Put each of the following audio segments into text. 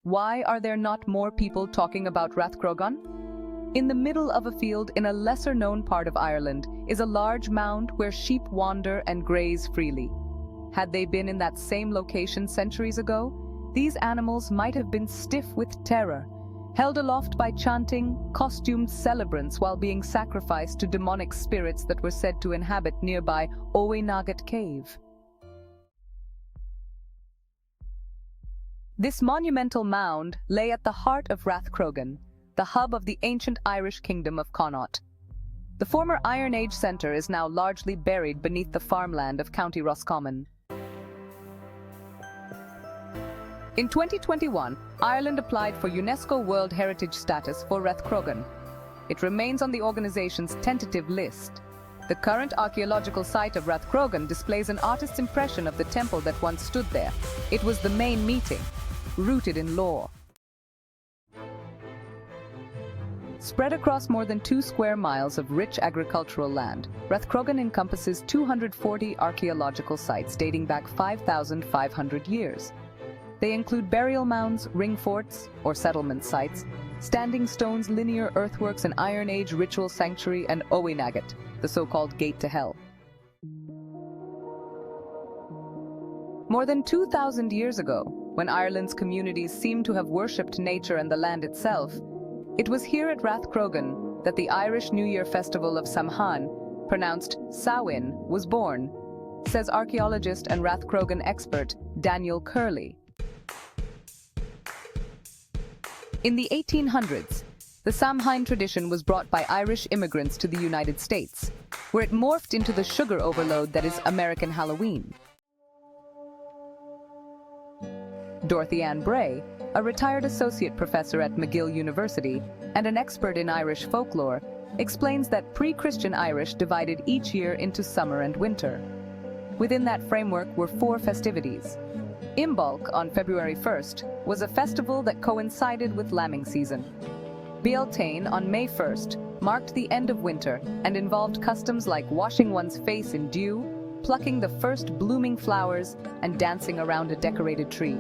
Why are there not more people talking about Rathcroghan? In the middle of a field in a lesser-known part of Ireland is a large mound where sheep wander and graze freely. Had they been in that same location centuries ago, these animals might have been stiff with terror, held aloft by chanting, costumed celebrants while being sacrificed to demonic spirits that were said to inhabit nearby Owenagat Cave. This monumental mound lay at the heart of Rathcroghan, the hub of the ancient Irish kingdom of Connaught. The former Iron Age centre is now largely buried beneath the farmland of County Roscommon. In 2021, Ireland applied for UNESCO World Heritage status for Rathcroghan. It remains on the organization's tentative list. The current archaeological site of Rathcroghan displays an artist's impression of the temple that once stood there. It was the main meeting, rooted in lore. Spread across more than 2 square miles of rich agricultural land, Rathcroghan encompasses 240 archaeological sites dating back 5,500 years. They include burial mounds, ring forts, or settlement sites, standing stones, linear earthworks, an Iron Age ritual sanctuary, and Owenagat, the so-called Gate to Hell. More than 2,000 years ago, when Ireland's communities seemed to have worshipped nature and the land itself, it was here at Rathcroghan that the Irish New Year festival of Samhain, pronounced Samhain, was born, says archaeologist and Rathcroghan expert Daniel Curley. In the 1800s, the Samhain tradition was brought by Irish immigrants to the United States, where it morphed into the sugar overload that is American Halloween. Dorothy Ann Bray, a retired associate professor at McGill University and an expert in Irish folklore, explains that pre-Christian Irish divided each year into summer and winter. Within that framework were 4 festivities. Imbolc, on February 1st, was a festival that coincided with lambing season. Bealtaine, on May 1st, marked the end of winter and involved customs like washing one's face in dew, plucking the first blooming flowers, and dancing around a decorated tree.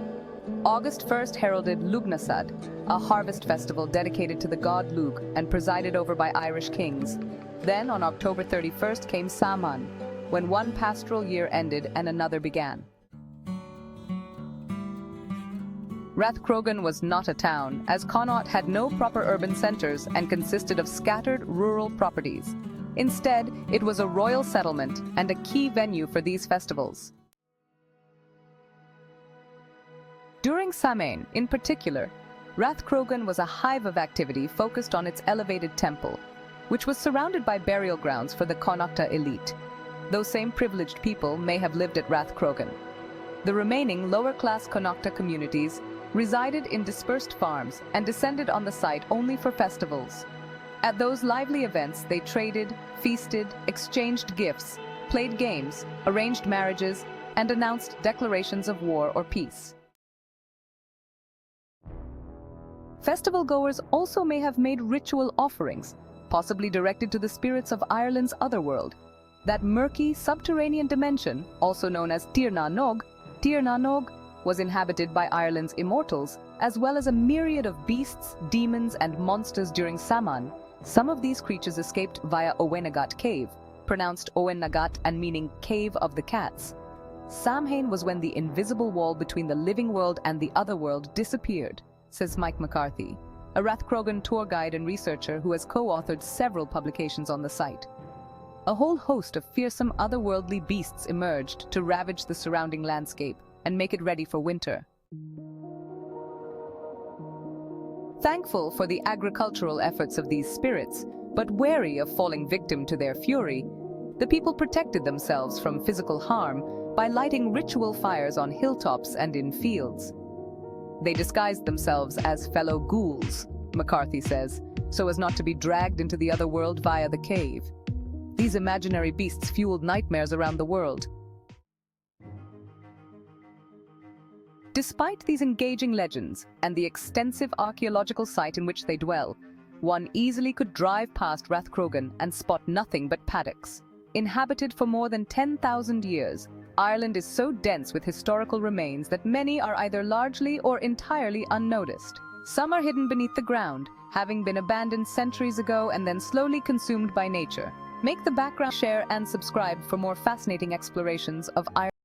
August 1st heralded Lugnasad, a harvest festival dedicated to the god Lugh and presided over by Irish kings. Then, on October 31st, came Samhain, when one pastoral year ended and another began. Rathcroghan was not a town, as Connaught had no proper urban centres and consisted of scattered rural properties. Instead, it was a royal settlement and a key venue for these festivals. During Samhain, in particular, Rathcroghan was a hive of activity focused on its elevated temple, which was surrounded by burial grounds for the Connaughta elite. Those same privileged people may have lived at Rathcroghan. The remaining lower-class Connaughta communities resided in dispersed farms and descended on the site only for festivals. At those lively events, they traded, feasted, exchanged gifts, played games, arranged marriages, and announced declarations of war or peace. Festival-goers also may have made ritual offerings, possibly directed to the spirits of Ireland's otherworld. That murky, subterranean dimension, also known as Tír na Nog, was inhabited by Ireland's immortals, as well as a myriad of beasts, demons, and monsters during Samhain. Some of these creatures escaped via Owenagat Cave, pronounced Owenagat and meaning Cave of the Cats. Samhain was when the invisible wall between the living world and the otherworld disappeared, says Mike McCarthy, a Rathcroghan tour guide and researcher who has co-authored several publications on the site. A whole host of fearsome otherworldly beasts emerged to ravage the surrounding landscape and make it ready for winter. Thankful for the agricultural efforts of these spirits, but wary of falling victim to their fury, the people protected themselves from physical harm by lighting ritual fires on hilltops and in fields. They disguised themselves as fellow ghouls, McCarthy says, so as not to be dragged into the other world via the cave. These imaginary beasts fueled nightmares around the world. Despite these engaging legends and the extensive archaeological site in which they dwell, one easily could drive past Rathcroghan and spot nothing but paddocks. Inhabited for more than 10,000 years, Ireland is so dense with historical remains that many are either largely or entirely unnoticed. Some are hidden beneath the ground, having been abandoned centuries ago and then slowly consumed by nature. Make the background, share and subscribe for more fascinating explorations of Ireland.